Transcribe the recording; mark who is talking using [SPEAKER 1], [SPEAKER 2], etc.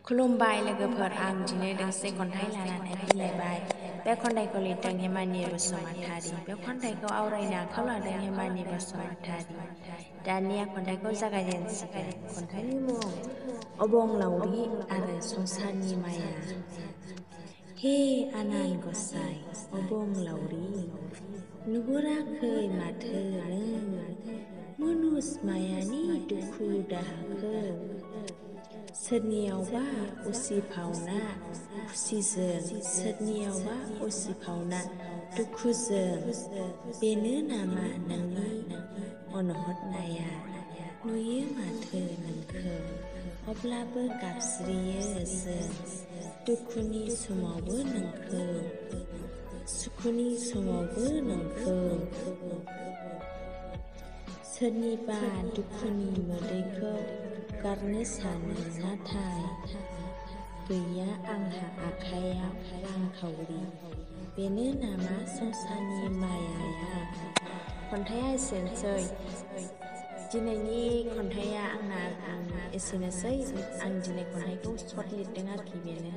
[SPEAKER 1] खुलुमबाय लोगोफोर आं दिनै दोंसे खन्थाइ लानानै फैलायबाय। बे खन्थाइखौ लिरदों हेमानि बसुमतारी। बे खन्थाइखौ आवरायनो आखायाव लादों हेमानि बसुमतारी। दानिया खन्थाइखौ जागायजेनसिगोन। खन्थाइनि मुं अबंलावरि आरो संसारनि माया। हे आनान गसाइ अबंलावरि, नुहुराखै माथो नों मुनुस मायानि दुखु दाहाखौ? सोरनियावबा उसिफावना खुसिजों, सोरनियावबा उसिफावना दुखुजों, बेनो नामा नोंनि अनहरनाया? नुयो माथो नोंखौ अब्लाबो गाबज्रियो जों, दुखुनि समावबो नोंखौ, सुखुनि समावबो नोंखौ। सोरनिबा दुखुनि मोदैखौ गारनो सानो, नाथाय गैया आंहा आखाइयाव रांखाउरि, बेनो नामा संसारनि मायाया? खन्थाइया एसेनोसै। दिनैनि खन्थाइया आंना एसेनोसै। आं दिनै खन्थाइखौ सर्ट लिरदों आरोखि बेनो।